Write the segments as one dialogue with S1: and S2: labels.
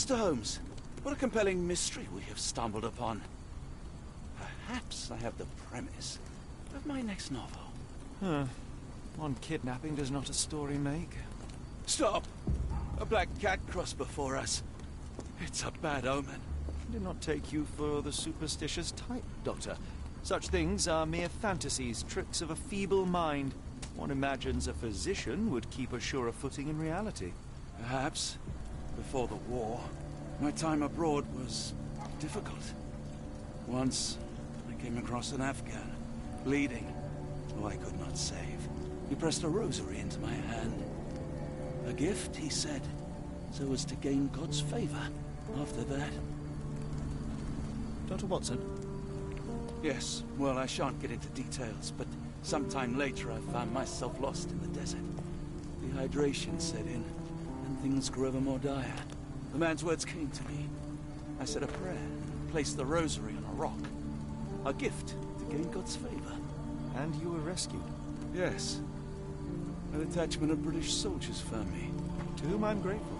S1: Mr. Holmes, what a compelling mystery we have stumbled upon. Perhaps I have the premise of my next novel.
S2: One kidnapping does not a story make.
S1: Stop! A black cat crossed before us. It's a bad omen.
S2: I did not take you for the superstitious type, Doctor. Such things are mere fantasies, tricks of a feeble mind. One imagines a physician would keep a surer footing in reality.
S1: Perhaps. Before the war, my time abroad was difficult. Once, I came across an Afghan, bleeding, who I could not save. He pressed a rosary into my hand. A gift, he said, so as to gain God's favor. After that...
S2: Dr. Watson?
S1: Yes, well, I shan't get into details, but sometime later I found myself lost in the desert. Dehydration set in, and things grew ever more dire. The man's words came to me. I said a prayer and placed the rosary on a rock. A gift to gain God's favor.
S2: And you were rescued?
S1: Yes. A detachment of British soldiers found me.
S2: To whom I'm grateful.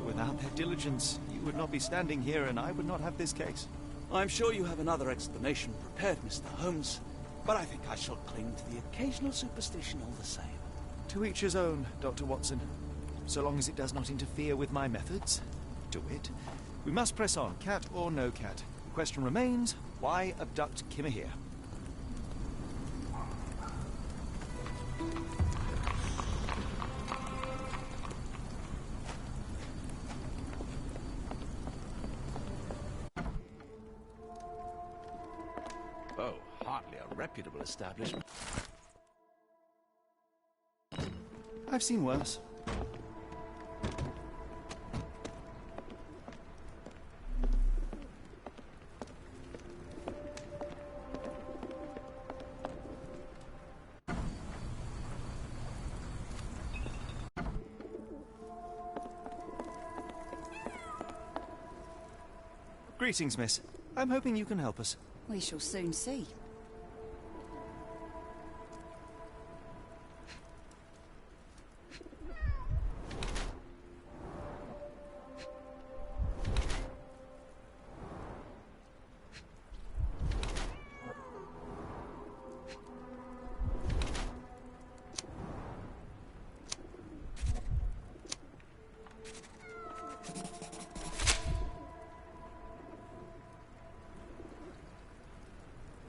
S2: Without their diligence, you would not be standing here and I would not have this case.
S1: I'm sure you have another explanation prepared, Mr. Holmes, but I think I shall cling to the occasional superstition all the same.
S2: To each his own, Dr. Watson. So long as it does not interfere with my methods. To wit, we must press on, cat or no cat. The question remains, why abduct Kimmer here?
S1: Oh, hardly a reputable establishment.
S2: I've seen worse. Greetings, miss. I'm hoping you can help us.
S3: We shall soon see.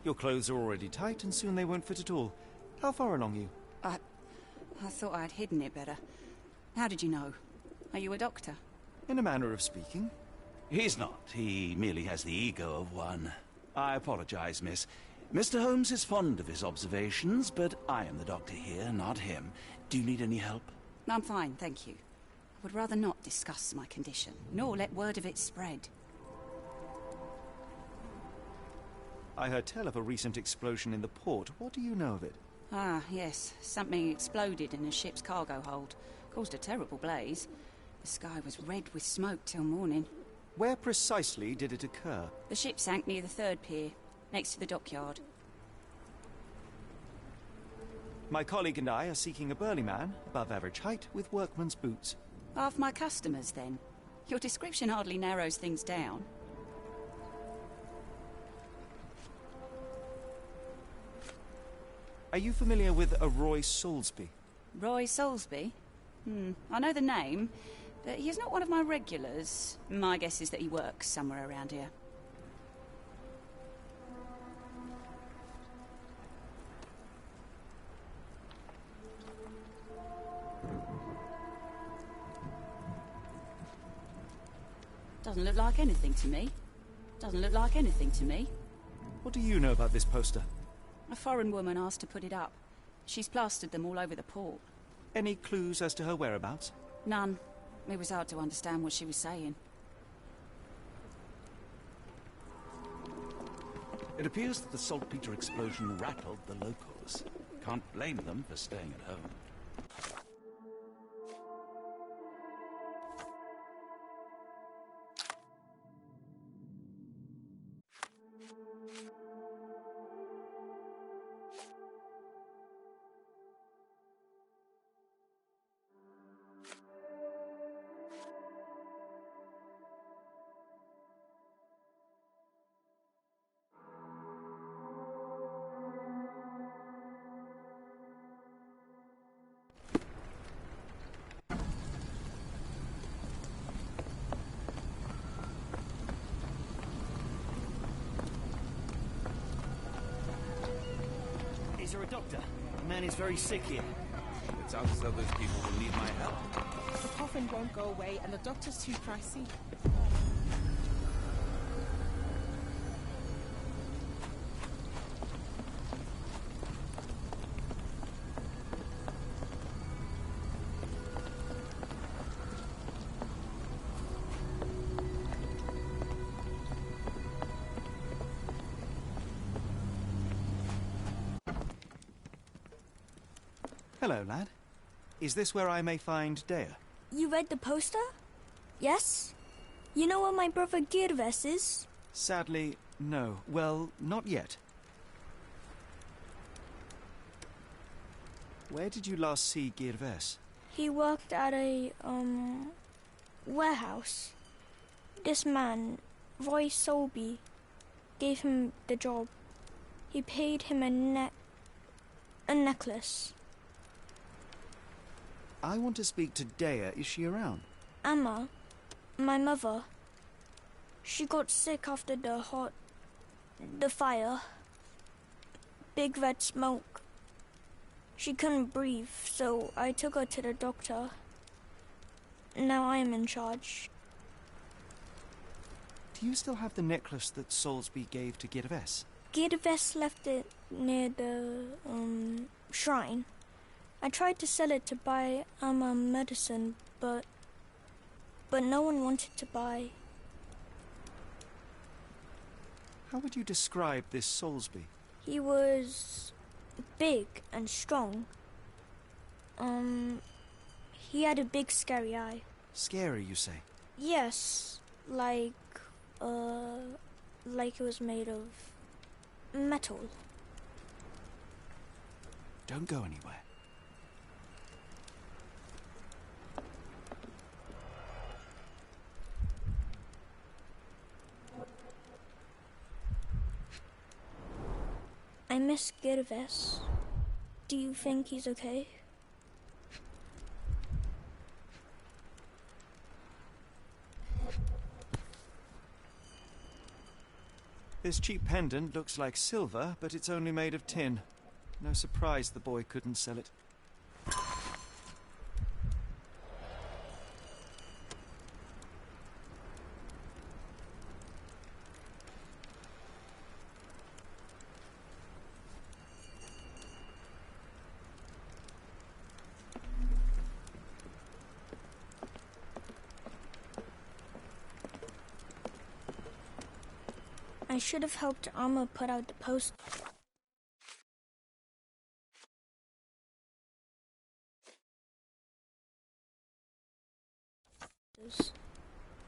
S2: Your clothes are already tight, and soon they won't fit at all. How far along are you?
S3: I thought I'd hidden it better. How did you know? Are you a doctor?
S2: In a manner of speaking.
S1: He's not. He merely has the ego of one. I apologize, miss. Mr. Holmes is fond of his observations, but I am the doctor here, not him. Do you need any help?
S3: I'm fine, thank you. I would rather not discuss my condition, nor let word of it spread.
S2: I heard tell of a recent explosion in the port. What do you know of it?
S3: Ah, yes. Something exploded in a ship's cargo hold. Caused a terrible blaze. The sky was red with smoke till morning.
S2: Where precisely did it occur?
S3: The ship sank near the third pier, next to the dockyard.
S2: My colleague and I are seeking a burly man, above average height, with workman's boots.
S3: Half my customers, then. Your description hardly narrows things down.
S2: Are you familiar with a Roy Soulsby?
S3: Roy Soulsby? I know the name, but he's not one of my regulars. My guess is that he works somewhere around here. Doesn't look like anything to me. Doesn't look like anything to me.
S2: What do you know about this poster?
S3: A foreign woman asked to put it up. She's plastered them all over the port.
S2: Any clues as to her whereabouts?
S3: None. It was hard to understand what she was saying.
S1: It appears that the saltpeter explosion rattled the locals. Can't blame them for staying at home.
S2: Is there a doctor? The man is very sick here.
S1: It sounds as though those people will need my help.
S4: The coffin won't go away, and the doctor's too pricey.
S2: Hello, lad. Is this where I may find Dea?
S5: You read the poster? Yes? You know where my brother Girves is?
S2: Sadly, no. Well, not yet. Where did you last see Girves?
S5: He worked at a, warehouse. This man, Roy Solby, gave him the job. He paid him a necklace.
S2: I want to speak to Dea. Is she around?
S5: Amma, my mother, she got sick after the fire. Big red smoke. She couldn't breathe, so I took her to the doctor. Now I am in charge.
S2: Do you still have the necklace that Soulsby gave to Girves?
S5: Girves left it near the, shrine. I tried to sell it to buy Amma medicine, but no one wanted to buy.
S2: How would you describe this Soulsby?
S5: He was big and strong. He had a big scary eye.
S2: Scary, you say?
S5: Yes, like it was made of metal.
S2: Don't go anywhere.
S5: I miss Girves. Do you think he's okay?
S2: This cheap pendant looks like silver, but it's only made of tin. No surprise the boy couldn't sell it.
S5: I should have helped Amma put out the post.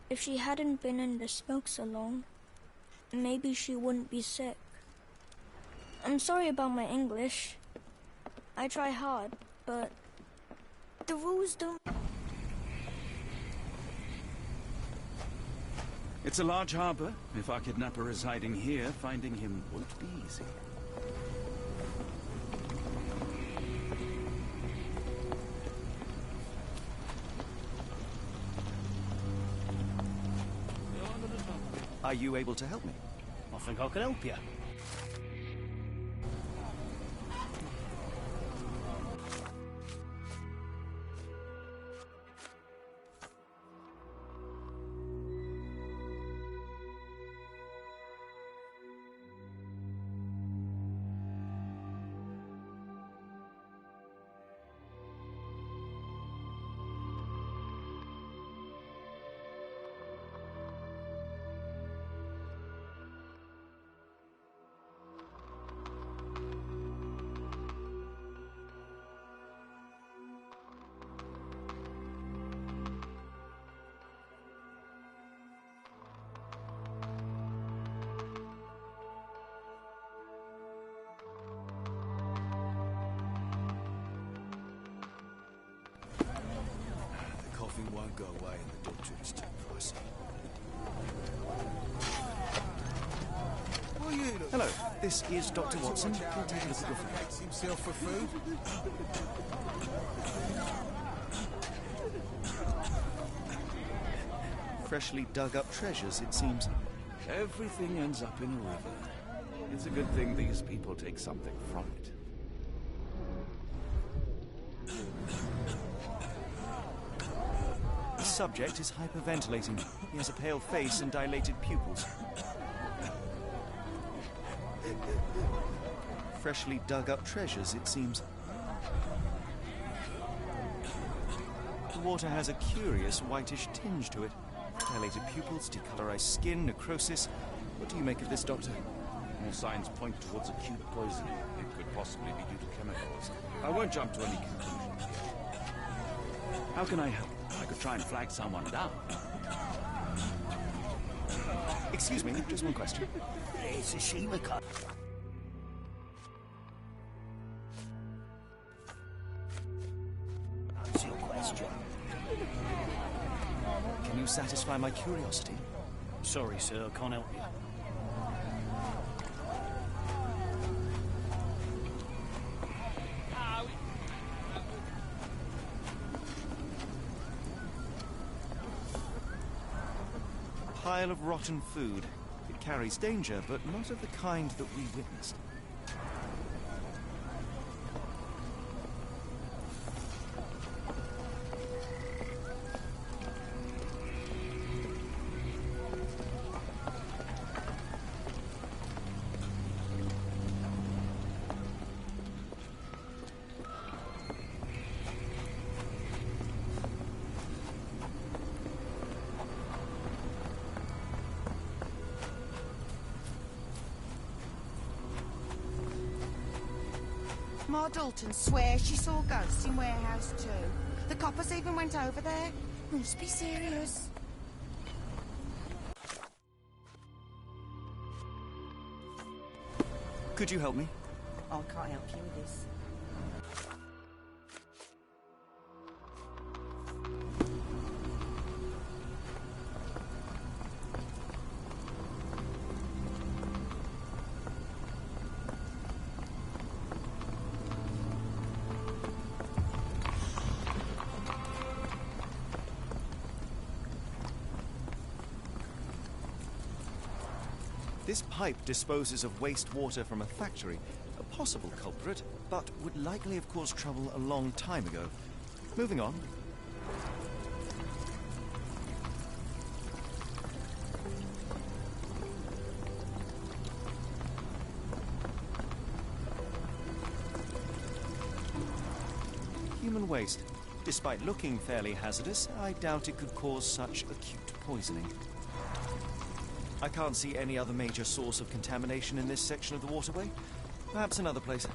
S5: If she hadn't been in the smoke so long, maybe she wouldn't be sick. I'm sorry about my English. I try hard, but the rules don't...
S1: It's a large harbor. If our kidnapper is hiding here, finding him won't be easy.
S2: Are you able to help me?
S6: I think I can help you.
S1: Won't go away and the doctor is too pricey.
S7: What are you?
S2: Hello, this is Dr. Watson. We'll take a look at your friend.
S7: Makes himself for food.
S2: Freshly dug up treasures, it seems.
S1: Everything ends up in a river. It's a good thing these people take something from it.
S2: subject is hyperventilating. He has a pale face and dilated pupils. Freshly dug up treasures, it seems. The water has a curious whitish tinge to it. Dilated pupils, decolorized skin, necrosis. What do you make of this, Doctor?
S1: All signs point towards acute poisoning. It could possibly be due to chemicals. I won't jump to any conclusions yet. How can I help? I could try and flag someone down.
S2: Excuse me, just one question.
S6: It's a shame we can't. That's your question.
S2: Can you satisfy my curiosity?
S6: Sorry, sir, I can't help you.
S2: Pile of rotten food. It carries danger, but not of the kind that we witnessed.
S7: Ma Dalton swears she saw ghosts in Warehouse 2. The coppers even went over there. Must be serious.
S2: Could you help me?
S7: I can't help you with this.
S2: This pipe disposes of wastewater from a factory, a possible culprit, but would likely have caused trouble a long time ago. Moving on. Human waste. Despite looking fairly hazardous, I doubt it could cause such acute poisoning. I can't see any other major source of contamination in this section of the waterway. Perhaps another place.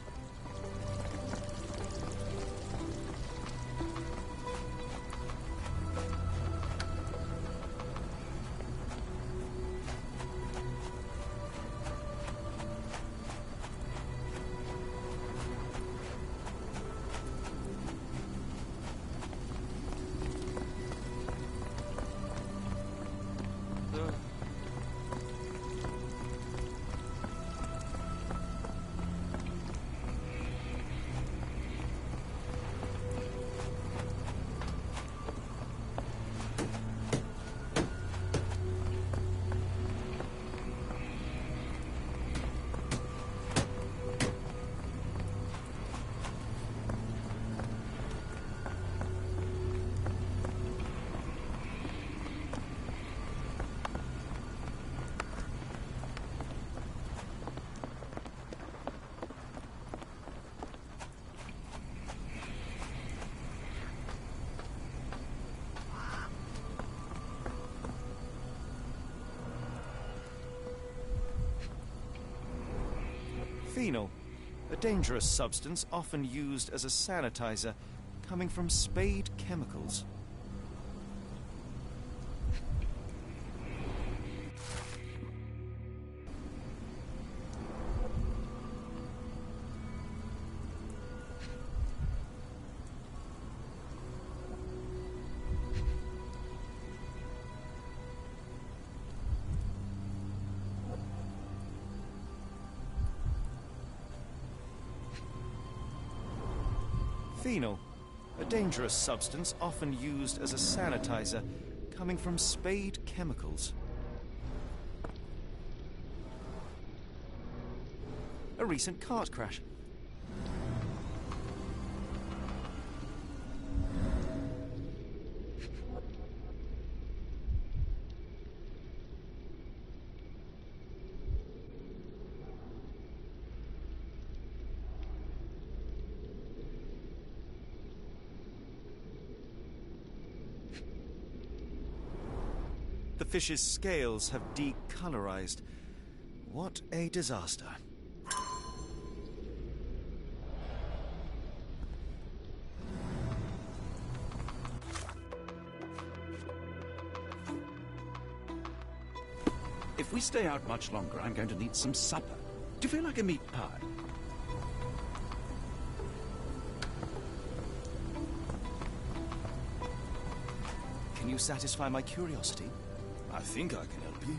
S2: Phenol, a dangerous substance often used as a sanitizer, coming from Spade Chemicals. Phenol, a dangerous substance often used as a sanitizer, coming from Spade Chemicals. A recent cart crash. fish's scales have decolorized. What a disaster.
S1: If we stay out much longer, I'm going to need some supper. Do you feel like a meat pie?
S2: Can you satisfy my curiosity?
S1: I think I can help you.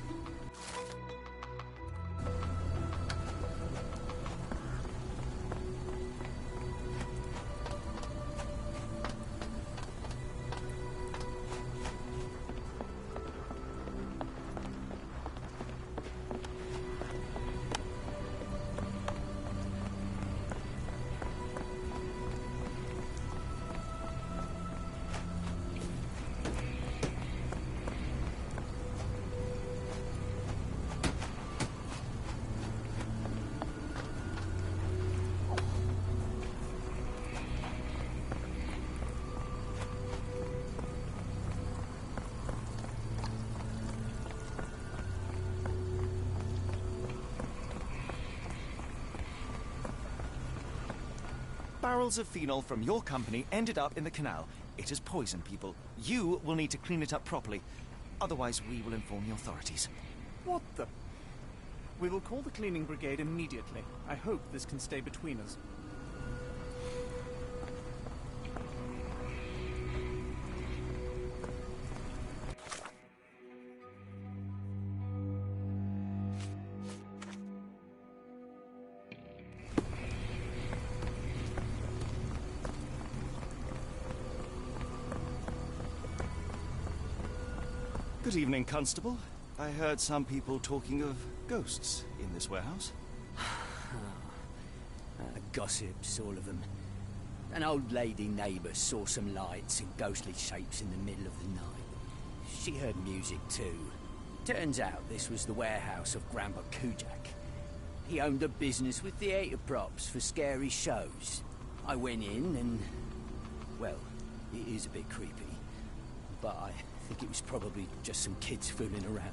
S2: Barrels of phenol from your company ended up in the canal. It has poisoned people. You will need to clean it up properly. Otherwise, we will inform the authorities.
S8: What the... We will call the cleaning brigade immediately. I hope this can stay between us.
S2: Good evening, Constable. I heard some people talking of ghosts in this warehouse.
S6: Gossips, all of them. An old lady neighbour saw some lights and ghostly shapes in the middle of the night. She heard music too. Turns out this was the warehouse of Grandpa Kujak. He owned a business with theatre props for scary shows. I went in and... well, it is a bit creepy. But I think it was probably just some kids fooling around.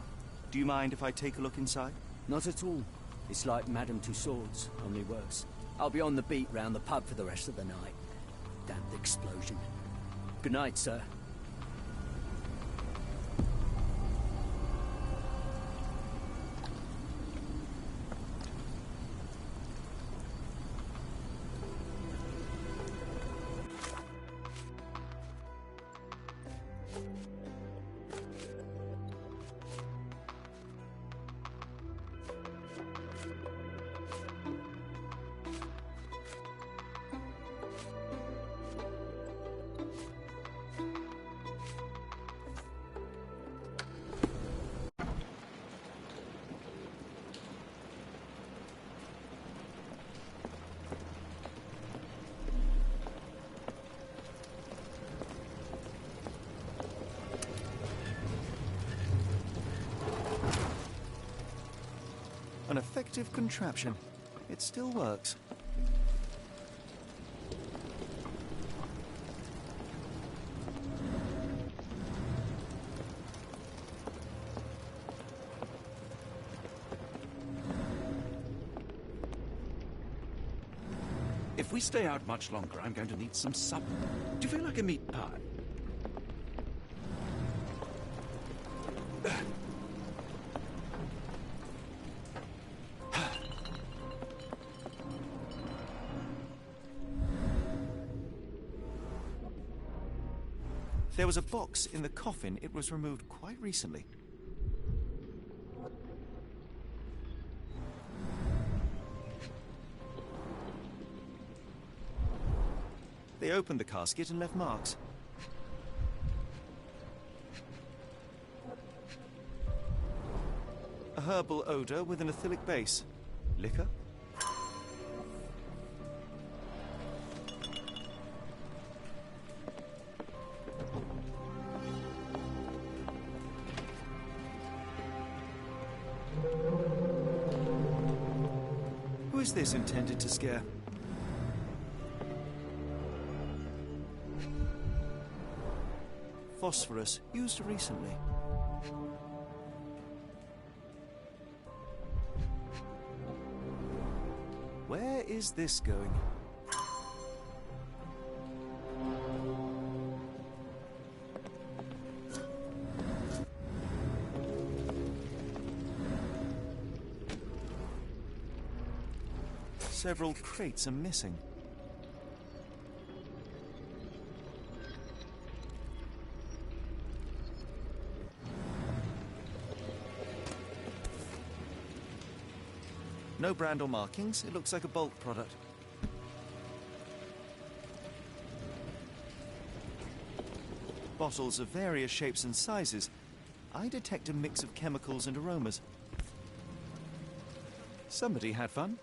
S2: Do you mind if I take a look inside?
S6: Not at all. It's like Madame Tussauds, only worse. I'll be on the beat round the pub for the rest of the night. Damn explosion. Good night, sir.
S2: An effective contraption. It still works.
S1: If we stay out much longer, I'm going to need some supper. Do you feel like a meat pie?
S2: There was a box in the coffin. It was removed quite recently. They opened the casket and left marks. A herbal odor with an acylic base. Liquor? Who is this intended to scare? Phosphorus, used recently. is this going? Several crates are missing. No brand or markings. It looks like a bulk product. Bottles of various shapes and sizes. I detect a mix of chemicals and aromas. Somebody had fun.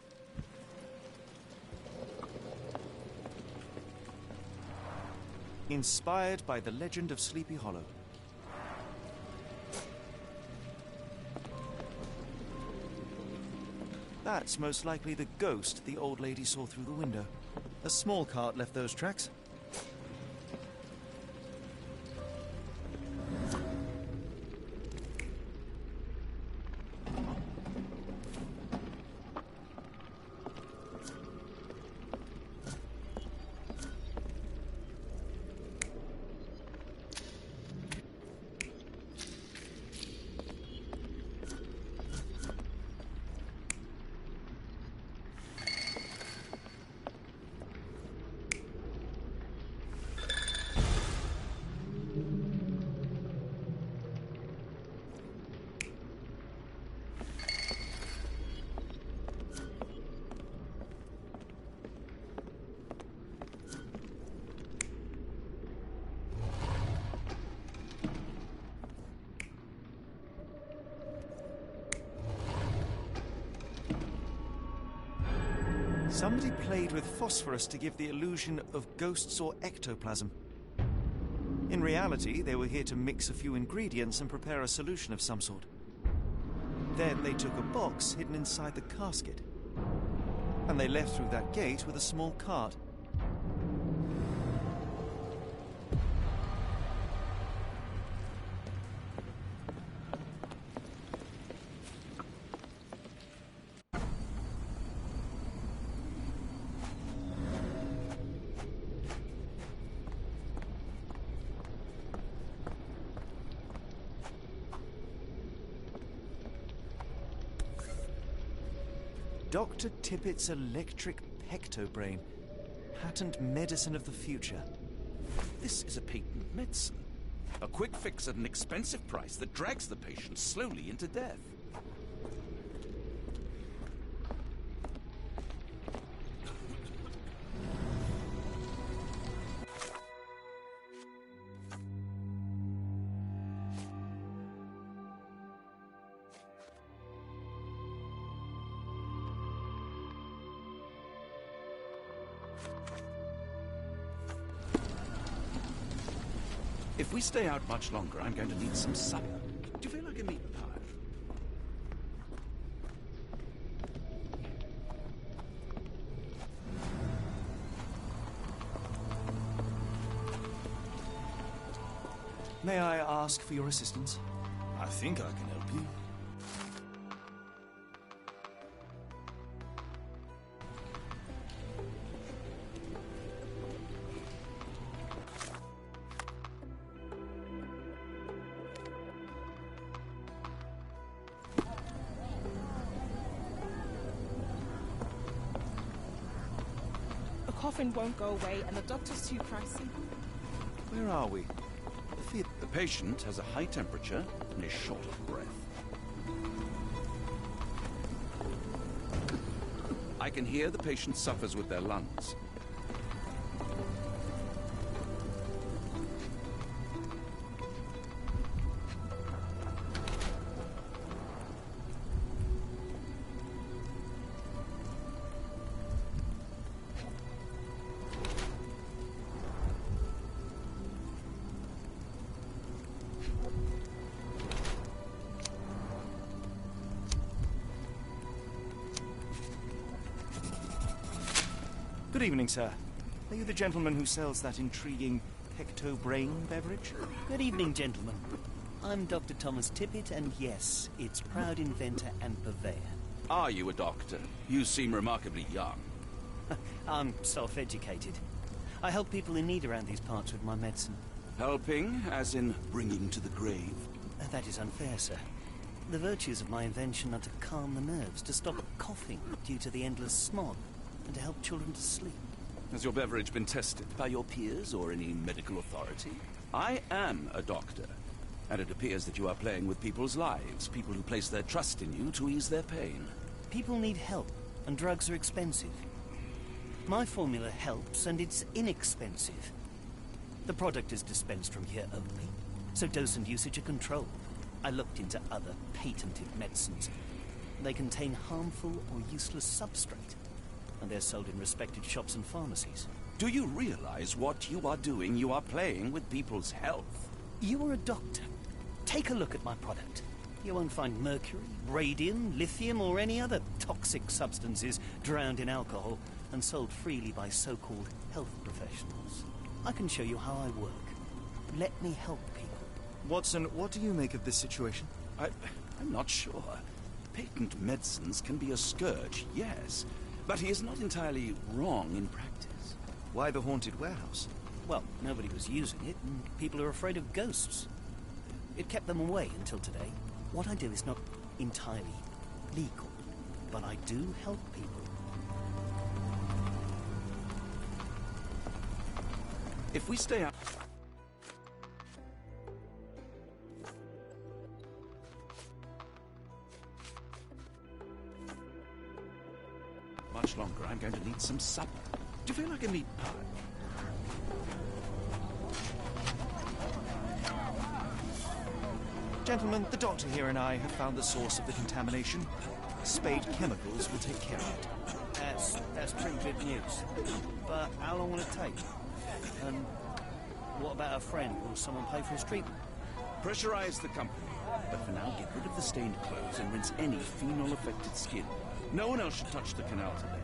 S2: Inspired by the legend of Sleepy Hollow. That's most likely the ghost the old lady saw through the window. A small cart left those tracks. Somebody played with phosphorus to give the illusion of ghosts or ectoplasm. In reality, they were here to mix a few ingredients and prepare a solution of some sort. Then they took a box hidden inside the casket, and they left through that gate with a small cart. Dr. Tippett's electric pectobrain. Patent medicine of the future.
S1: This is a patent medicine. A quick fix at an expensive price that drags the patient slowly into death. If we stay out much longer, I'm going to need some supper. Do you feel like a meat pie?
S2: May I ask for your assistance?
S1: I think I can help you.
S4: The coffin won't go away and the doctor's too pricey.
S2: Where are we?
S1: The patient has a high temperature and is short of breath. I can hear the patient suffers with their lungs.
S2: Good evening, sir. Are you the gentleman who sells that intriguing pectobrain beverage?
S9: Good evening, gentlemen. I'm Dr. Thomas Tippett, and yes, its proud inventor and purveyor.
S1: Are you a doctor? You seem remarkably young.
S9: I'm self-educated. I help people in need around these parts with my medicine.
S1: Helping, as in bringing to the grave?
S9: That is unfair, sir. The virtues of my invention are to calm the nerves, to stop coughing due to the endless smog, and to help children to sleep.
S1: Has your beverage been tested by your peers or any medical authority? I am a doctor, and it appears that you are playing with people's lives, people who place their trust in you to ease their pain.
S9: People need help, and drugs are expensive. My formula helps, and it's inexpensive. The product is dispensed from here only, so dose and usage are controlled. I looked into other patented medicines. They contain harmful or useless substrate, and they're sold in respected shops and pharmacies.
S1: Do you realize what you are doing? You are playing with people's health.
S9: You are a doctor. Take a look at my product. You won't find mercury, radium, lithium, or any other toxic substances drowned in alcohol and sold freely by so-called health professionals. I can show you how I work. Let me help people.
S2: Watson, what do you make of this situation?
S1: I'm not sure. Patent medicines can be a scourge, yes, but he is not entirely wrong in practice.
S2: Why the haunted warehouse?
S9: Well, nobody was using it, and people are afraid of ghosts. It kept them away until today. What I do is not entirely legal, but I do help people.
S1: If we stay out... much longer, I'm going to need some supper. Do you feel like a meat pie?
S2: Gentlemen, the doctor here and I have found the source of the contamination. Spade Chemicals will take care of it.
S9: That's pretty good news. But how long will it take? And what about a friend? Will someone pay for his treatment?
S1: Pressurize the company. But for now, get rid of the stained clothes and rinse any phenol-affected skin. No one else should touch the canal today.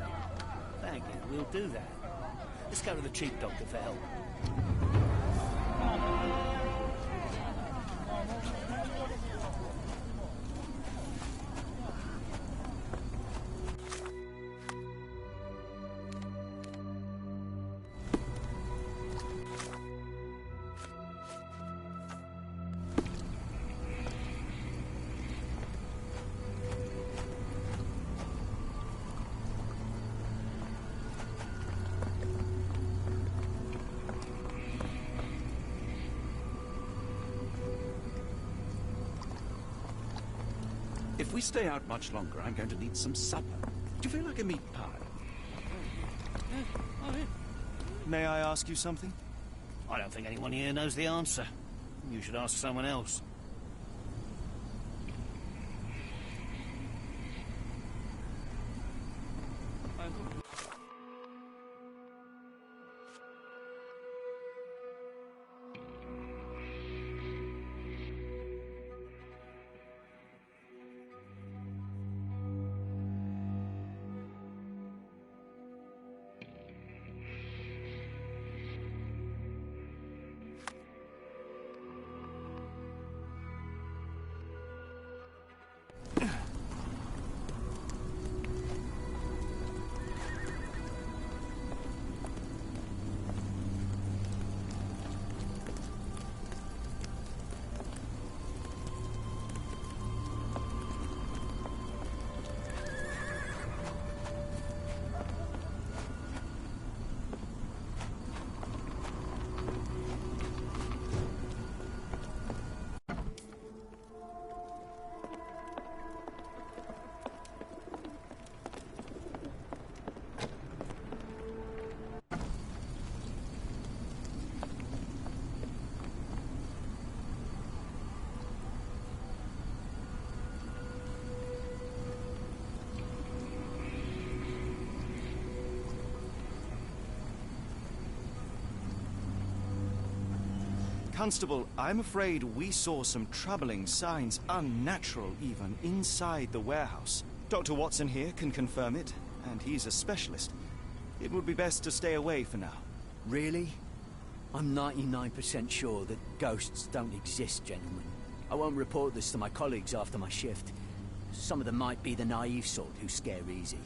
S9: Thank you. We'll do that. Let's go to the chief doctor for help.
S1: If we stay out much longer, I'm going to need some supper. Do you feel like a meat pie?
S2: May I ask you something?
S9: I don't think anyone here knows the answer. You should ask someone else.
S2: Constable, I'm afraid we saw some troubling signs, unnatural even, inside the warehouse. Dr. Watson here can confirm it, and he's a specialist. It would be best to stay away for now.
S6: Really? I'm 99% sure that ghosts don't exist, gentlemen. I won't report this to my colleagues after my shift. Some of them might be the naive sort who scare easy.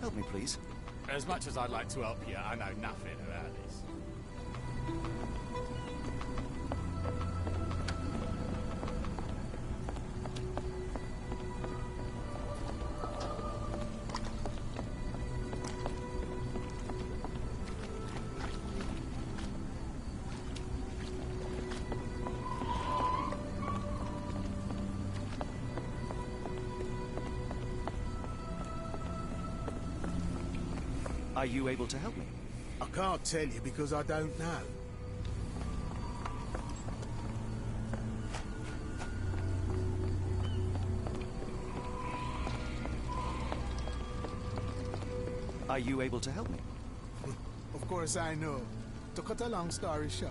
S2: Help me, please.
S10: As much as I'd like to help you, I know nothing about this.
S2: Are you able to help me?
S11: I can't tell you because I don't know.
S2: Are you able to help me?
S11: Of course I know. To cut a long story short.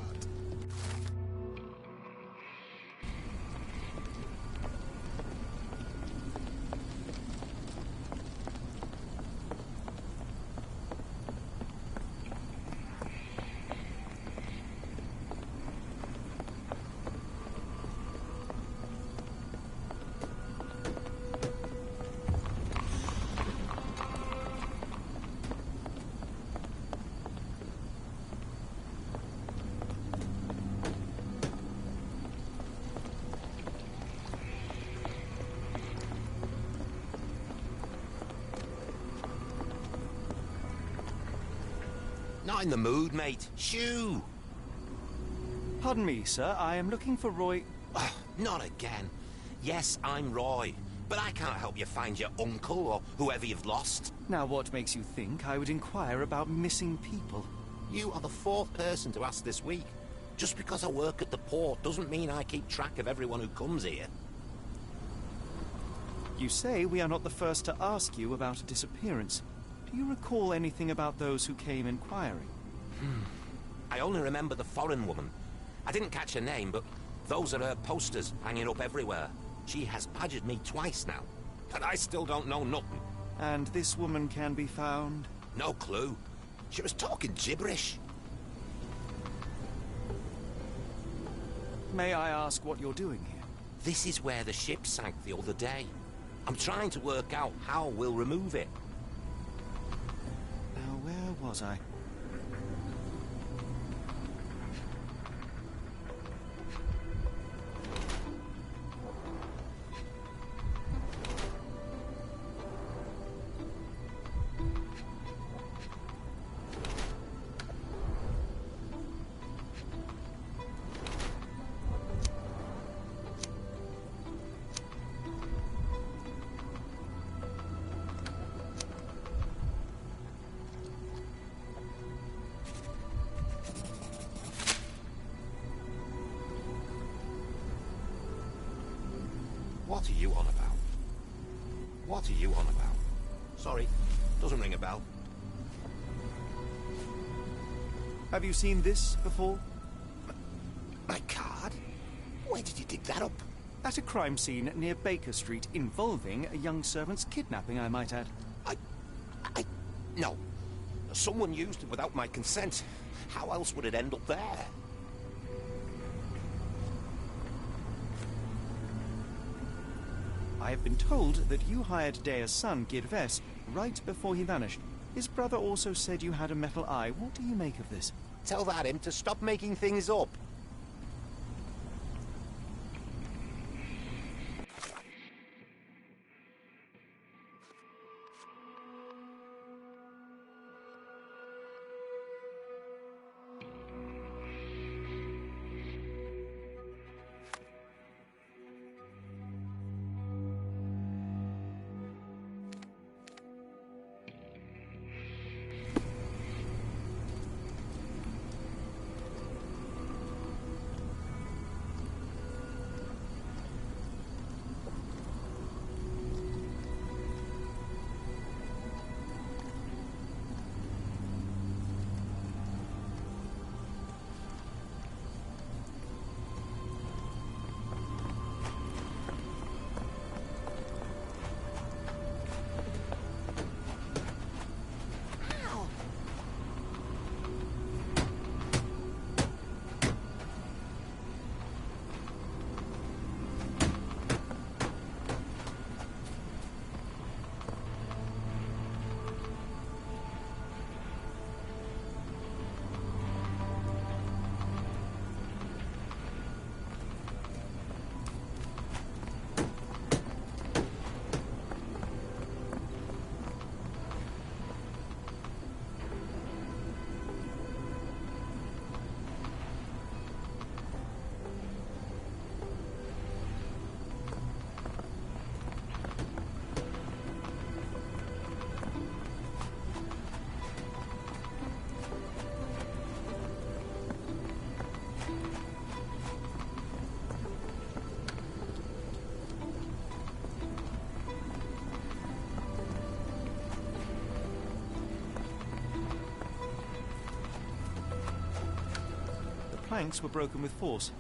S12: Not in the mood, mate. Shoo!
S2: Pardon me, sir. I am looking for Roy...
S12: Oh, not again. Yes, I'm Roy, but I can't help you find your uncle or whoever you've lost.
S2: Now, what makes you think I would inquire about missing people?
S12: You are the fourth person to ask this week. Just because I work at the port doesn't mean I keep track of everyone who comes here.
S2: You say we are not the first to ask you about a disappearance. Do you recall anything about those who came inquiring?
S12: I only remember the foreign woman. I didn't catch her name, but those are her posters hanging up everywhere. She has badgered me twice now, but I still don't know nothing.
S2: And this woman can be found?
S12: No clue. She was talking gibberish.
S2: May I ask what you're doing here?
S12: This is where the ship sank the other day. I'm trying to work out how we'll remove it.
S2: Now, where was I?
S12: What are you on about? What are you on about? Sorry, doesn't ring a bell.
S2: Have you seen this before?
S12: My card? Where did you dig that up?
S2: At a crime scene near Baker Street involving a young servant's kidnapping, I might add.
S12: No. Someone used it without my consent. How else would it end up there?
S2: I have been told that you hired Dea's son, Girves, right before he vanished. His brother also said you had a metal eye. What do you make of this?
S12: Tell that him to stop making things up.
S2: planks were broken with force.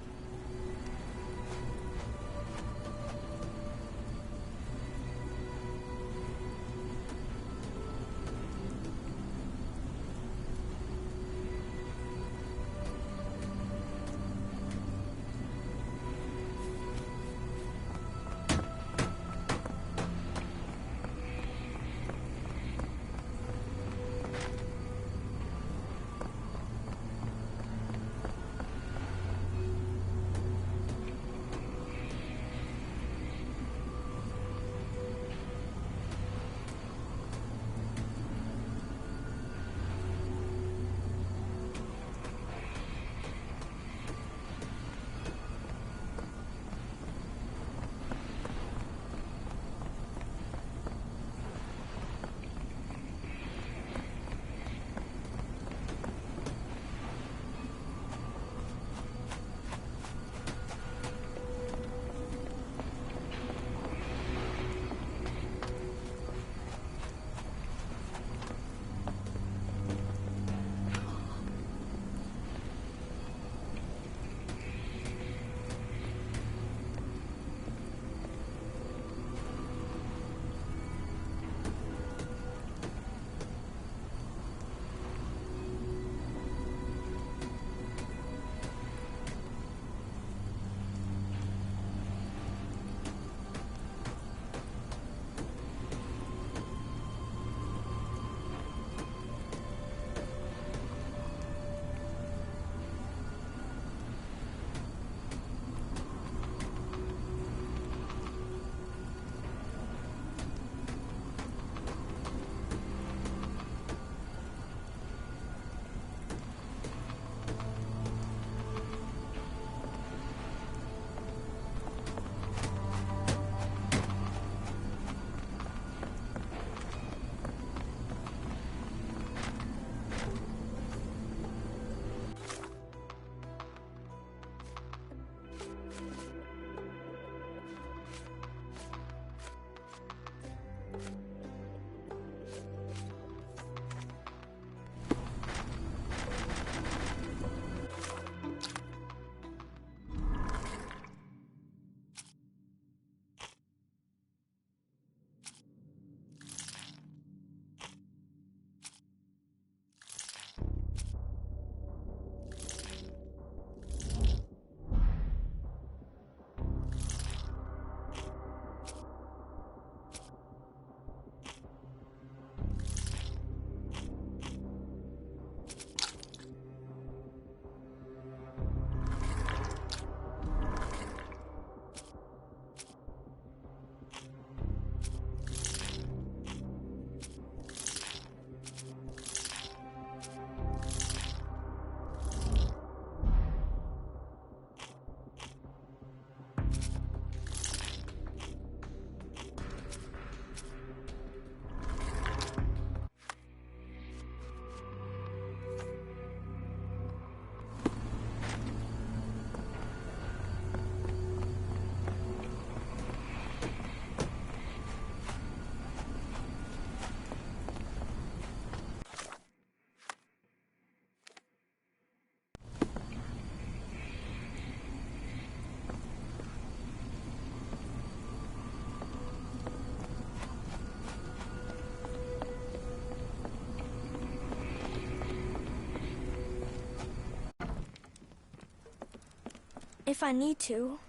S5: If I need to,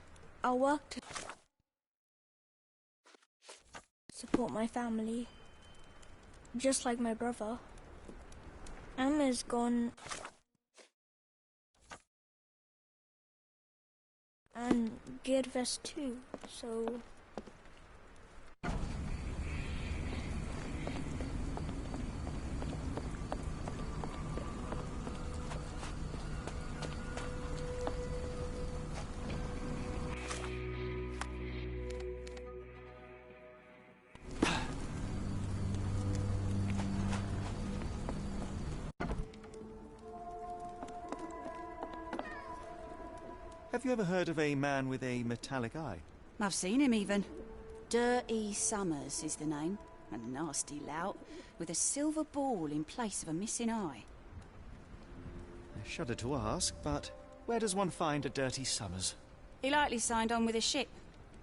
S5: I'll work to support my family, just like my brother. Emma's gone, and Gervas too, so...
S2: Have you ever heard of a man with a metallic eye?
S3: I've seen him even. Dirty Summers is the name. A nasty lout, with a silver ball in place of a missing eye.
S2: I shudder to ask, but Where does one find a Dirty Summers?
S3: He likely signed on with a ship.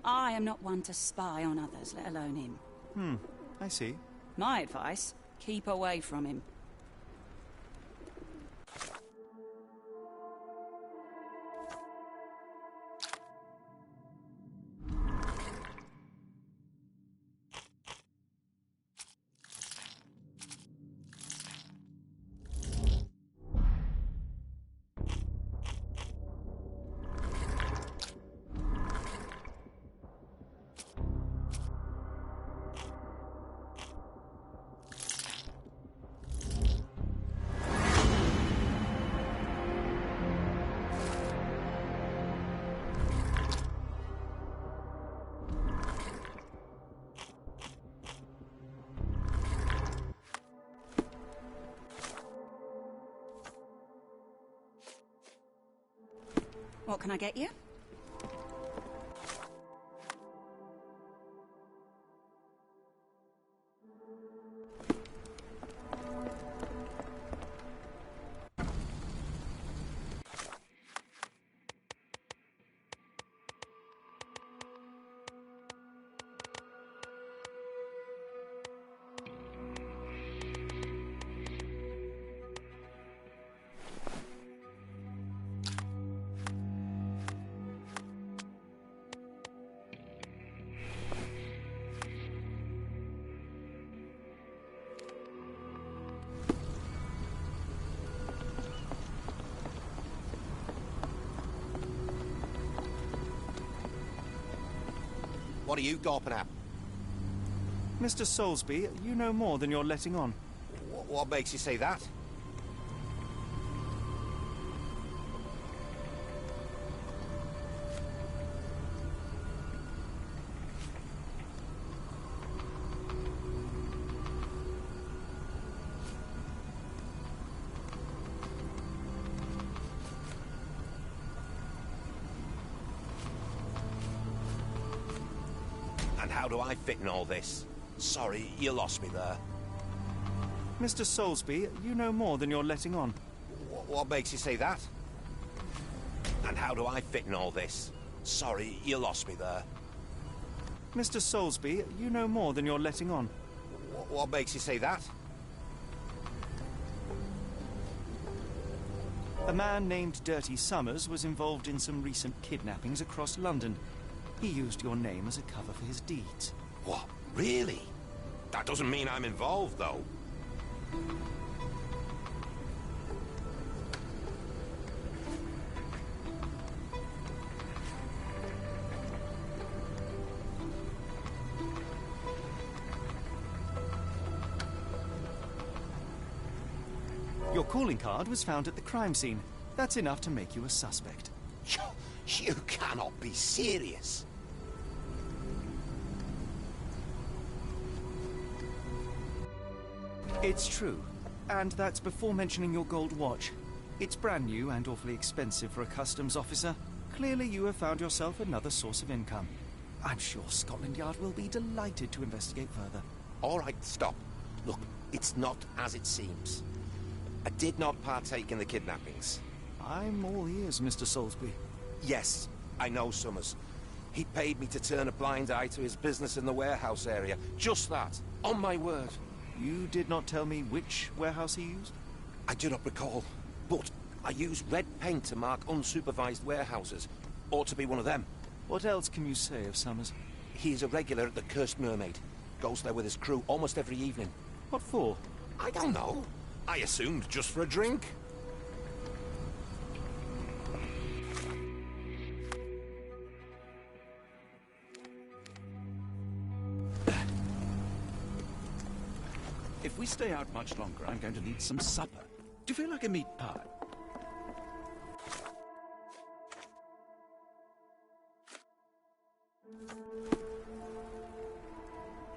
S3: I am not one to spy on others, let alone him.
S2: I see.
S3: My advice, keep away from him. What can I get you?
S12: What are you gawping at?
S2: Mr. Soulsby, you know more than you're letting on.
S12: What makes you say that? And how do I fit in all this? Sorry, you lost me there.
S2: Mr. Soulsby, you know more than you're letting on.
S12: What makes you say that? And how do I fit in all this? Sorry, you lost me there.
S2: Mr. Soulsby, you know more than you're letting on.
S12: What makes you say that?
S2: A man named Dirty Summers was involved in some recent kidnappings across London. He used your name as a cover for his deeds.
S12: What? Really? That doesn't mean I'm involved, though.
S2: Your calling card was found at the crime scene. That's enough to make you a suspect.
S12: You cannot be serious.
S2: It's true. And that's before mentioning your gold watch. It's brand new and awfully expensive for a customs officer. Clearly you have found yourself another source of income. I'm sure Scotland Yard will be delighted to investigate further.
S12: All right, stop. Look, it's not as it seems. I did not partake in the kidnappings.
S2: I'm all ears, Mr. Soulsby.
S12: Yes, I know Summers. He paid me to turn a blind eye to his business in the warehouse area. Just that. On my word.
S2: You did not tell me which warehouse he used?
S12: I do not recall, but I use red paint to mark unsupervised warehouses. Ought to be one of them.
S2: What else can you say of Summers?
S12: He's a regular at the Cursed Mermaid. Goes there with his crew almost every evening.
S2: What for?
S12: I don't know. I assumed just for a drink.
S1: If we stay out much longer, I'm going to need some supper. Do you feel like a meat pie?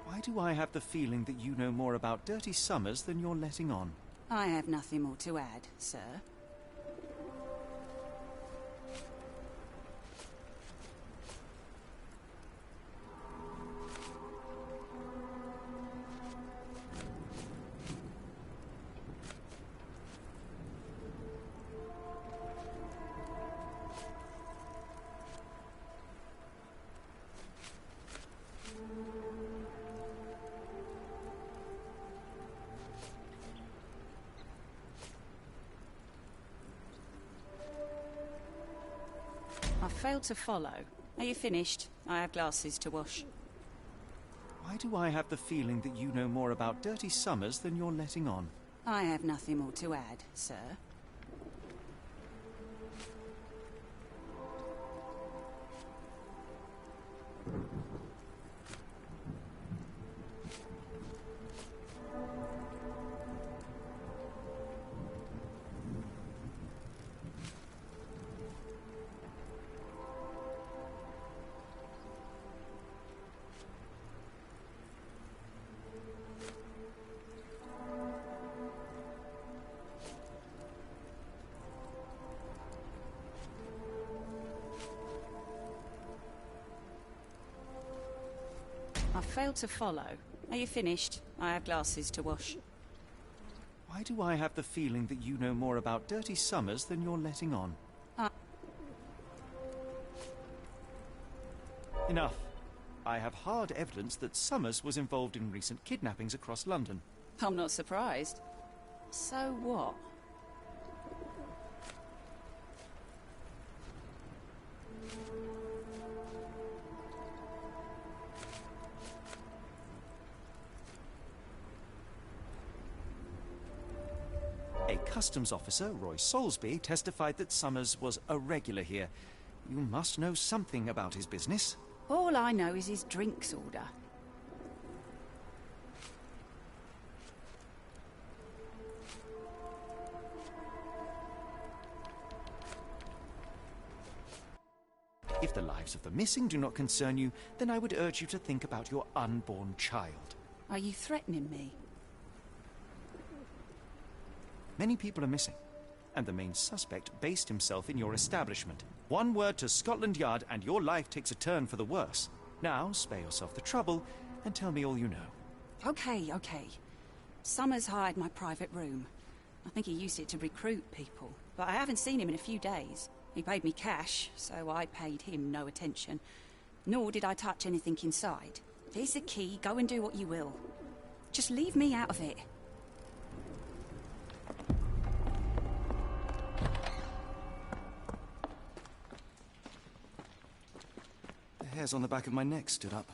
S2: Why do I have the feeling that you know more about Dirty Summers than you're letting on?
S3: I have nothing more to add, sir. failed to follow. Are you finished? I have glasses to wash.
S2: Why do I have the feeling that you know more about dirty summers than you're letting on?
S3: I have nothing more to add, sir. I failed to follow. Are you finished? I have glasses to wash.
S2: Why do I have the feeling that you know more about dirty summers than you're letting on? Enough. I have hard evidence that Summers was involved in recent kidnappings across London.
S3: I'm not surprised. So what?
S2: A customs officer, Roy Soulsby, testified that Summers was a regular here. You must know something about his business.
S3: All I know is his drinks order.
S2: If the lives of the missing do not concern you, then I would urge you to think about your unborn child.
S3: Are you threatening me?
S2: Many people are missing, and the main suspect based himself in your establishment. One word to Scotland Yard and your life takes a turn for the worse. Now, spare yourself the trouble and tell me all you know.
S3: Okay. Summers hired my private room. I think he used it to recruit people, but I haven't seen him in a few days. He paid me cash, so I paid him no attention. Nor did I touch anything inside. Here's the key, go and do what you will. Just leave me out of it.
S2: The hairs on the back of my neck stood up.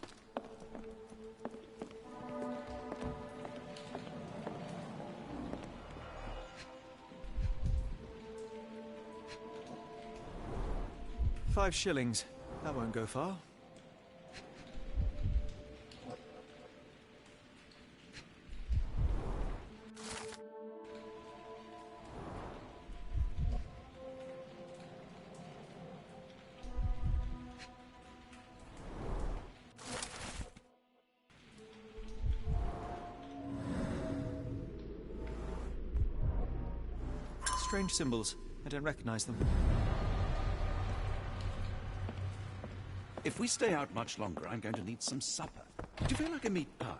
S2: £5. That won't go far. Strange symbols. I don't recognize them.
S1: If we stay out much longer, I'm going to need some supper. Do you feel like a meat pie?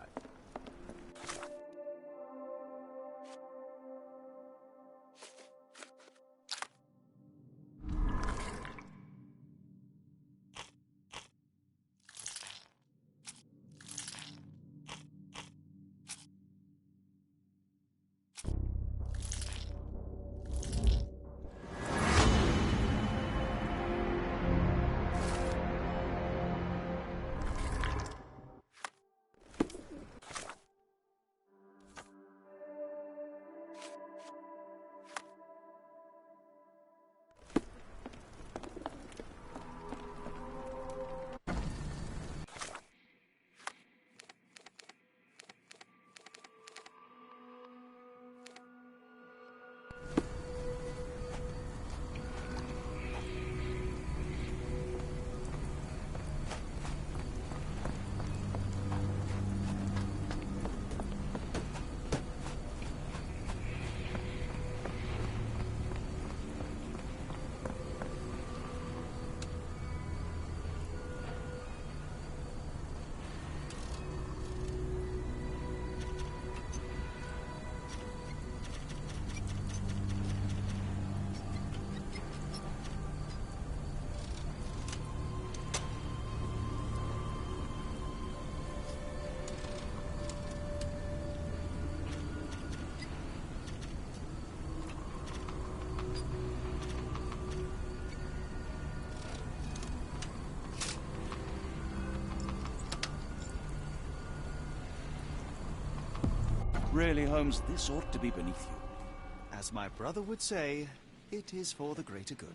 S1: Really, Holmes, this ought to be beneath you.
S2: As my brother would say, it is for the greater good.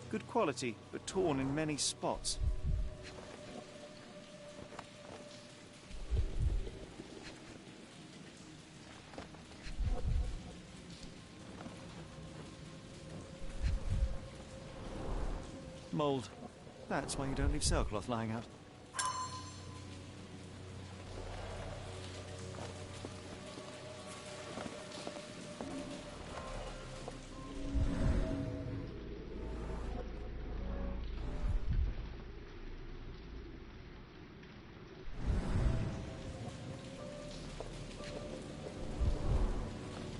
S2: Good quality, but torn in many spots. Mold. That's why you don't leave sailcloth lying out.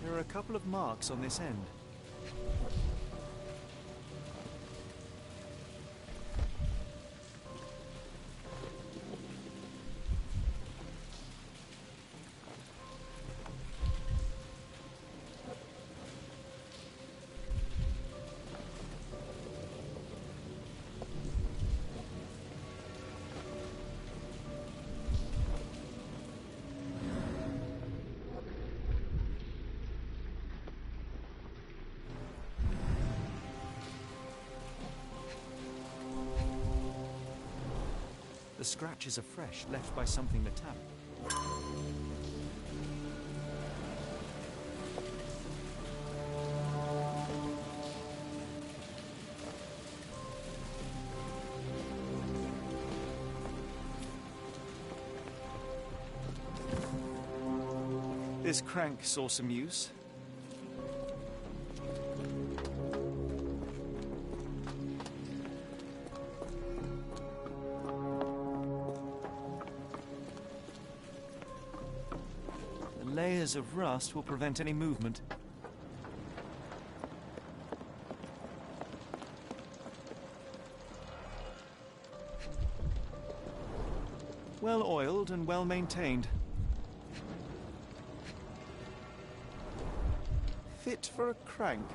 S2: There are a couple of marks on this end. The scratches are fresh, left by something metallic. This crank saw some use. Layers of rust will prevent any movement. Well oiled and well maintained. Fit for a crank.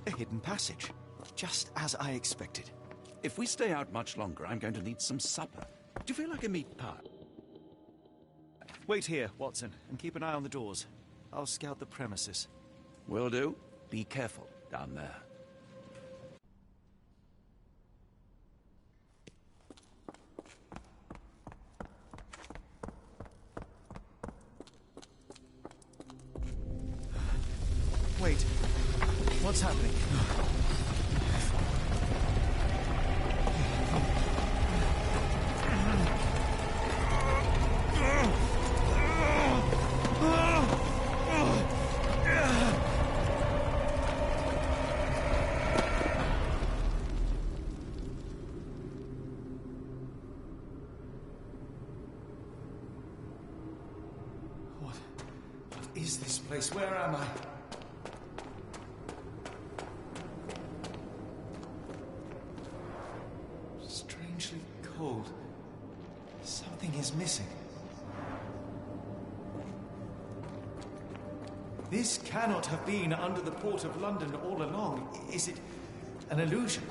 S2: A hidden passage, just as I expected.
S1: If we stay out much longer, I'm going to need some supper. Do you feel like a meat pie?
S2: Wait here, Watson, and keep an eye on the doors. I'll scout the premises.
S1: Will do. Be careful down there.
S2: Wait. What's happening? What is this place? Where am I? Strangely cold. Something is missing. This cannot have been under the port of London all along. Is it an illusion?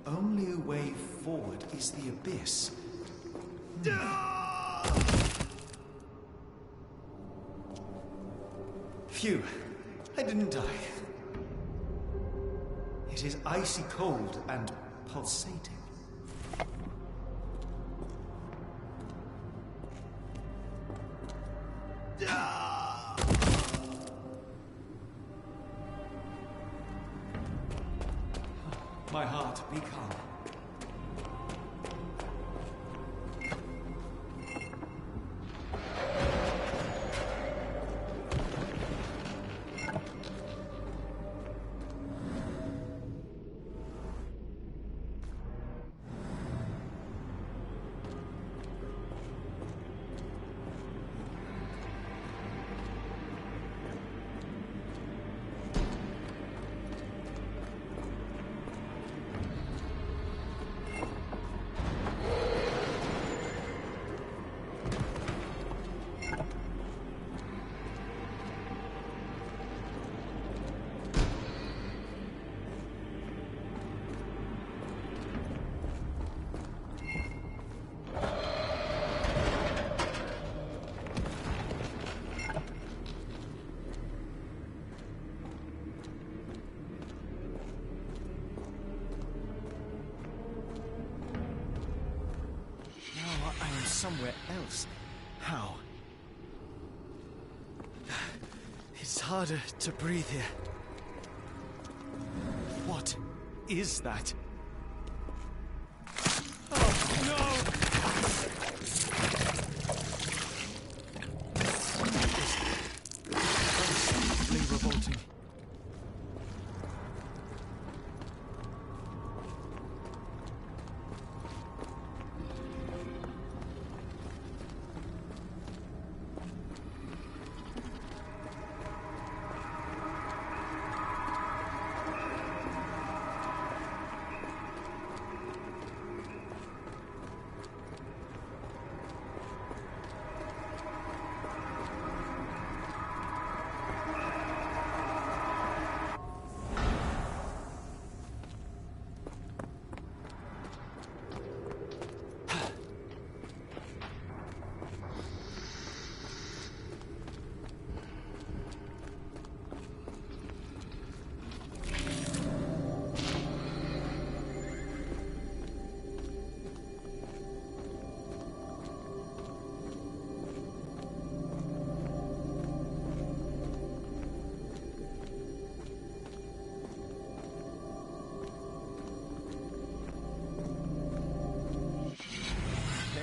S2: The only way forward is the abyss. Phew, I didn't die. It is icy cold and pulsating. My heart, be calm. somewhere else. How? It's harder to breathe here. What is that? Oh, no! It's revolting.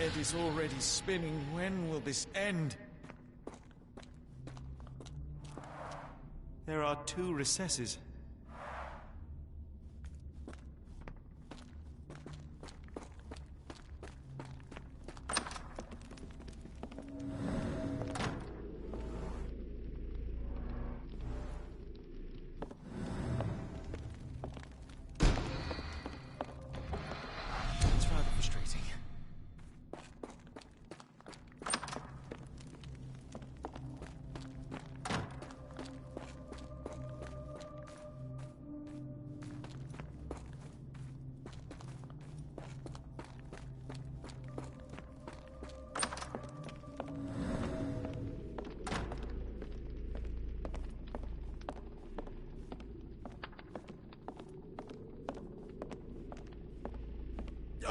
S2: Head is already spinning. When will this end? There are 2 recesses. It's rather frustrating.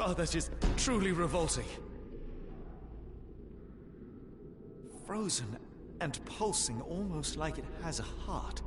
S2: Oh, that is truly revolting. Frozen and pulsing, almost like it has a heart.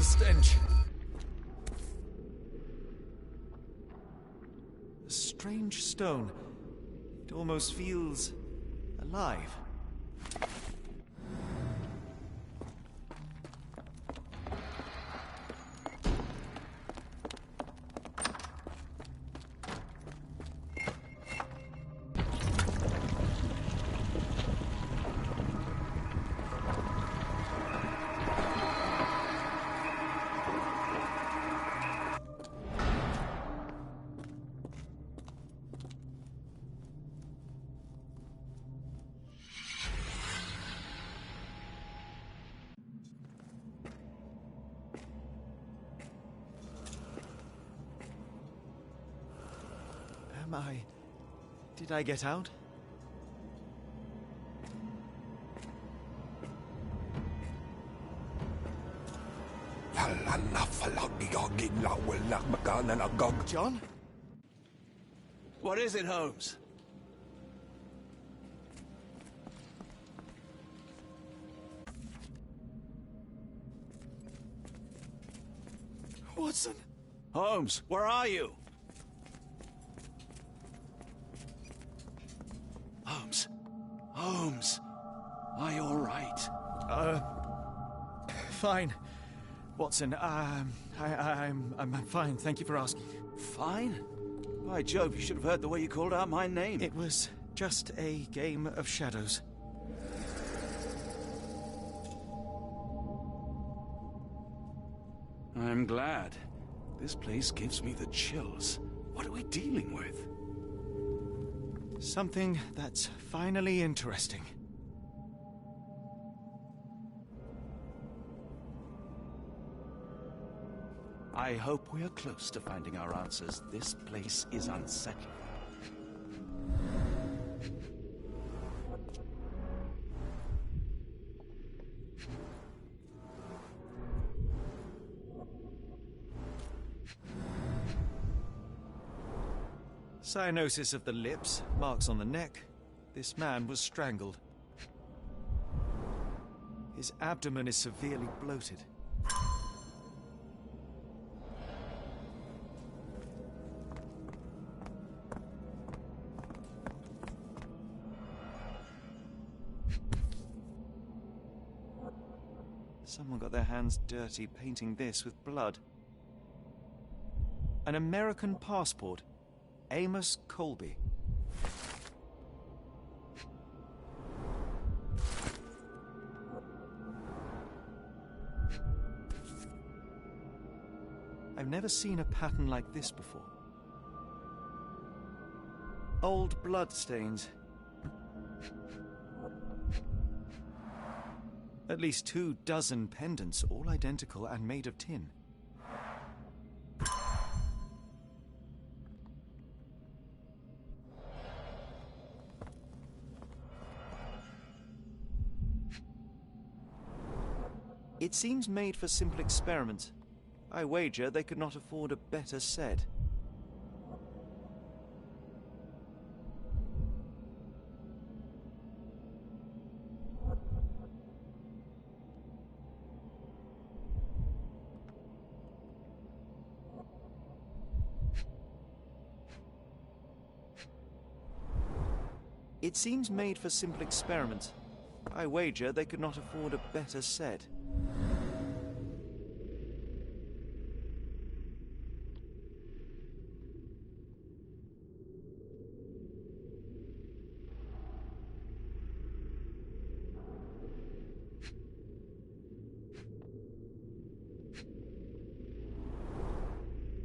S2: Stench. A strange stone. It almost feels alive. Did I get out? John?
S1: What is it, Holmes?
S2: Watson?
S1: Holmes, where are you? Holmes. Holmes. Are you all right?
S2: Fine. Watson, I'm fine. Thank you for asking.
S1: Fine? By Jove, you should have heard the way you called out my name.
S2: It was just a game of shadows.
S1: I'm glad. This place gives me the chills. What are we dealing with?
S2: Something that's finally interesting.
S1: I hope we are close to finding our answers. This place is unsettling.
S2: Cyanosis of the lips, marks on the neck. This man was strangled. His abdomen is severely bloated. Someone got their hands dirty painting this with blood. An American passport. Amos Colby. I've never seen a pattern like this before. Old blood stains. At least 24 pendants, all identical and made of tin. It seems made for simple experiments. I wager they could not afford a better set. It seems made for simple experiments. I wager they could not afford a better set.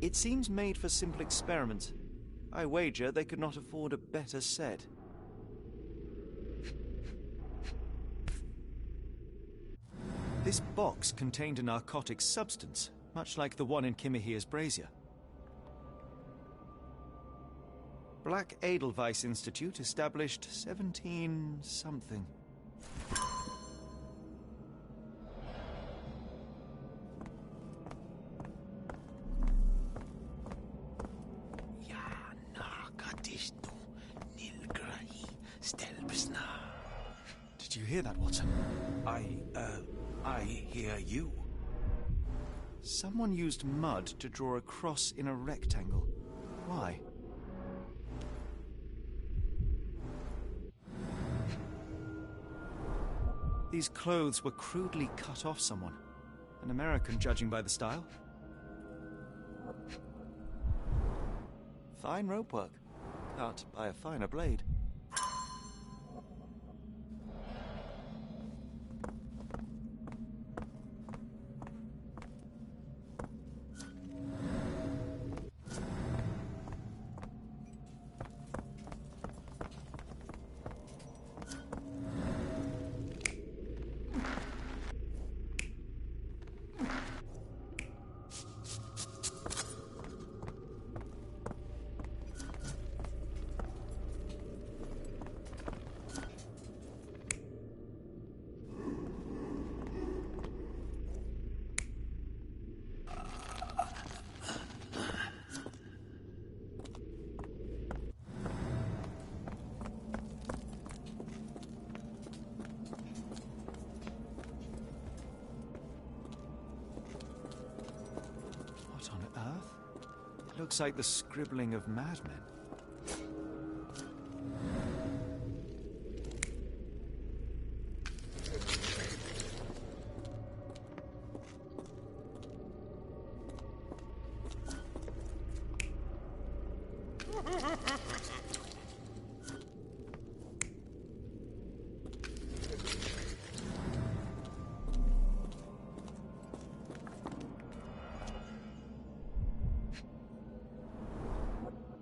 S2: It seems made for simple experiments. I wager they could not afford a better set. This box contained a narcotic substance, much like the one in Kimihir's brazier. Black Edelweiss Institute, established 17-something. Did you hear that, Watson?
S1: I hear you.
S2: Someone used mud to draw a cross in a rectangle. Why? These clothes were crudely cut off someone. An American, judging by the style. Fine rope work, cut by a finer blade. What on earth? It looks like the scribbling of madmen.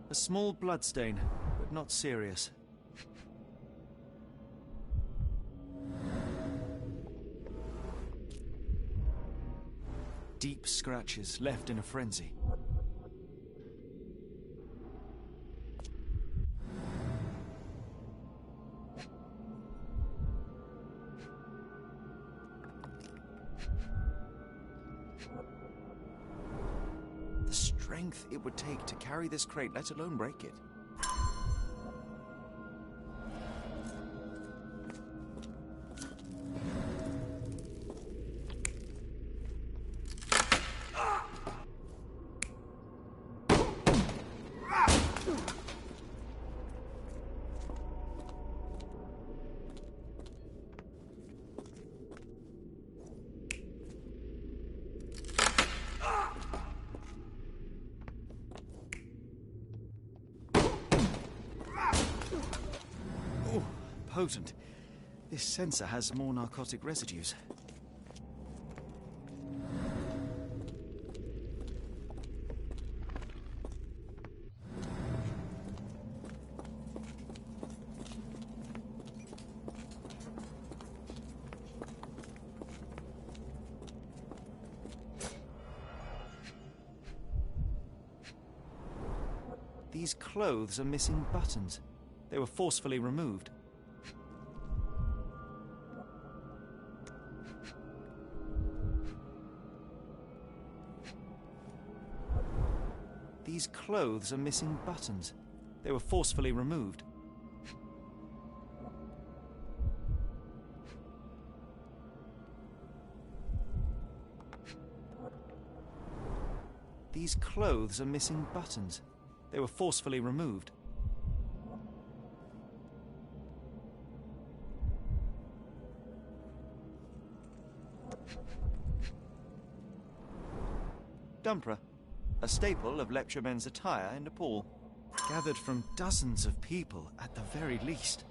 S2: A small bloodstain, but not serious. Deep scratches left in a frenzy. The strength it would take to carry this crate, let alone break it. Potent. This sensor has more narcotic residues. These clothes are missing buttons. They were forcefully removed. These clothes are missing buttons. They were forcefully removed. These clothes are missing buttons. They were forcefully removed. Dumpra, a staple of lecturemen's attire in Nepal, gathered from dozens of people at the very least.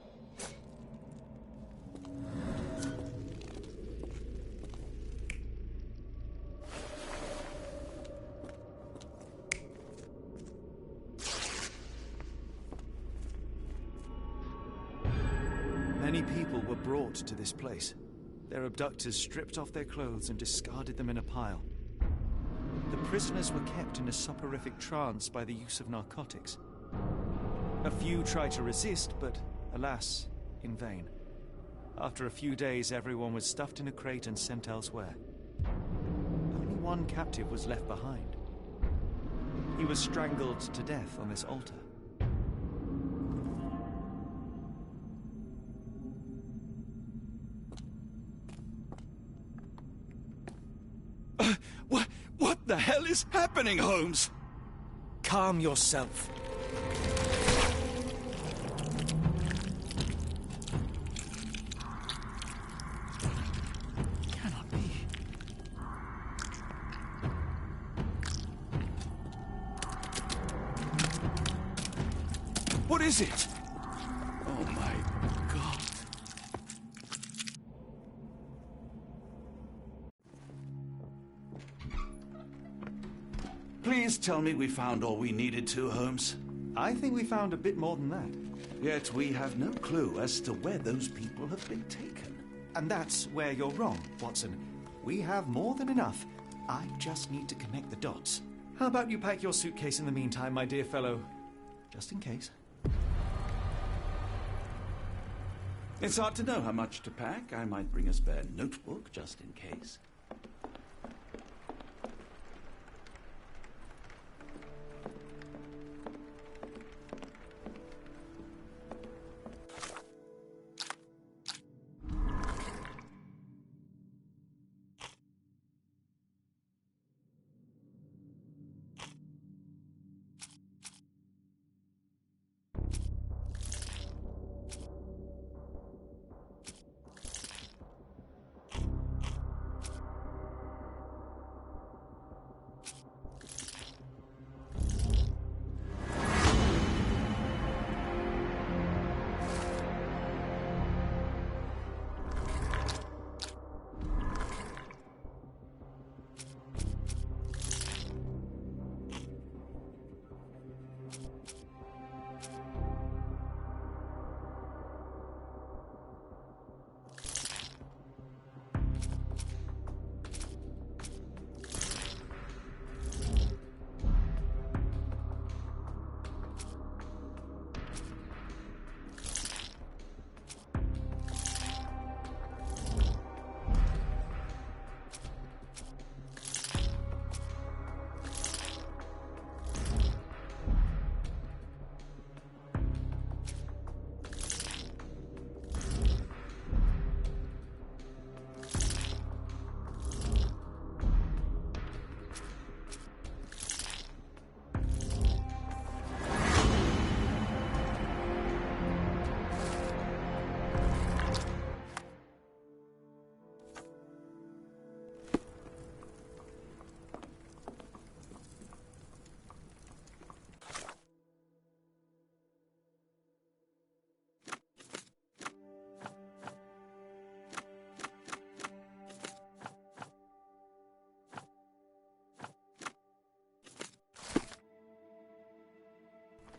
S2: Many people were brought to this place. Their abductors stripped off their clothes and discarded them in a pile. The prisoners were kept in a soporific trance by the use of narcotics. A few tried to resist, but, alas, in vain. After a few days, everyone was stuffed in a crate and sent elsewhere. Only one captive was left behind. He was strangled to death on this altar.
S1: What the hell is happening, Holmes?
S2: Calm yourself.
S1: Cannot be. What is it? Oh my God. Please tell me we found all we needed to, Holmes.
S2: I think we found a bit more than that.
S1: Yet we have no clue as to where those people have been taken.
S2: And that's where you're wrong, Watson. We have more than enough. I just need to connect the dots. How about you pack your suitcase in the meantime, my dear fellow? Just in case.
S1: It's hard to know how much to pack. I might bring a spare notebook just in case.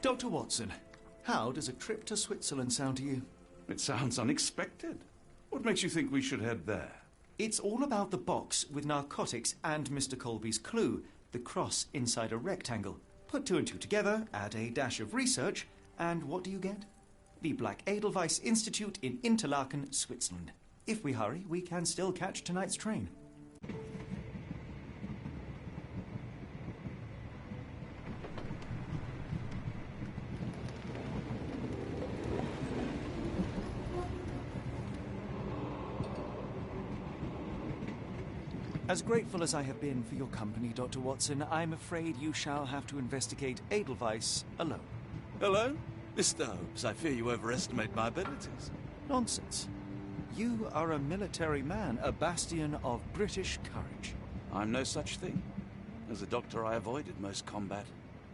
S2: Dr. Watson, how does a trip to Switzerland sound to you?
S1: It sounds unexpected. What makes you think we should head there?
S2: It's all about the box with narcotics and Mr. Colby's clue, the cross inside a rectangle. Put two and two together, add a dash of research, and what do you get? The Black Edelweiss Institute in Interlaken, Switzerland. If we hurry, we can still catch tonight's train. As grateful as I have been for your company, Dr. Watson, I'm afraid you shall have to investigate Edelweiss alone.
S1: Hello? Mr. Holmes, I fear you overestimate my abilities.
S2: Nonsense. You are a military man, a bastion of British courage.
S1: I'm no such thing. As a doctor, I avoided most combat,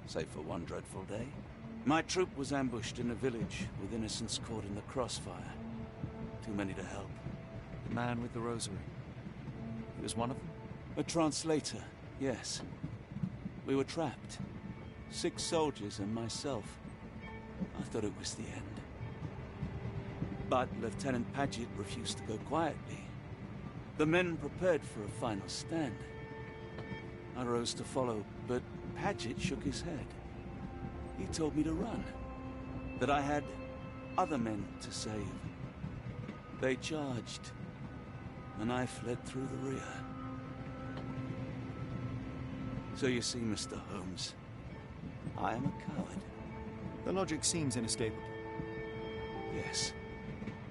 S1: save for one dreadful day. My troop was ambushed in a village with innocents caught in the crossfire. Too many to help.
S2: The man with the rosary. He was one of them?
S1: A translator, yes. We were trapped. 6 soldiers and myself. I thought it was the end. But Lieutenant Paget refused to go quietly. The men prepared for a final stand. I rose to follow, but Paget shook his head. He told me to run. That I had other men to save. They charged, and I fled through the rear. So you see, Mr. Holmes, I am a coward.
S2: The logic seems inescapable.
S1: Yes.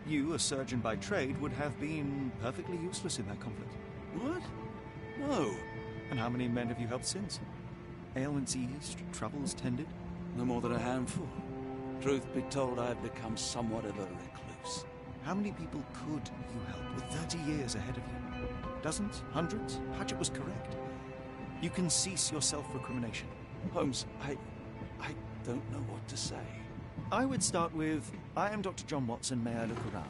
S2: You, a surgeon by trade, would have been perfectly useless in that conflict.
S1: What? No.
S2: And how many men have you helped since? Ailments eased, troubles tended?
S1: No more than a handful. Truth be told, I have become somewhat of a recluse.
S2: How many people could you help with 30 years ahead of you? Dozens? Hundreds? Paget was correct. You can cease your self-recrimination.
S1: Holmes, I don't know what to say.
S2: I would start with, I am Dr. John Watson, may I look around?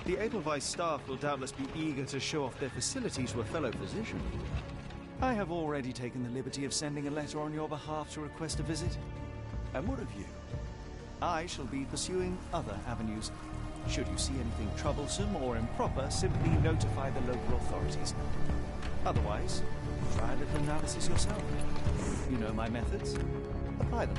S2: The Edelweiss staff will doubtless be eager to show off their facilities to a fellow physician. I have already taken the liberty of sending a letter on your behalf to request a visit.
S1: And what of you?
S2: I shall be pursuing other avenues. Should you see anything troublesome or improper, simply notify the local authorities. Otherwise, try a little analysis yourself. You know my methods. Apply them.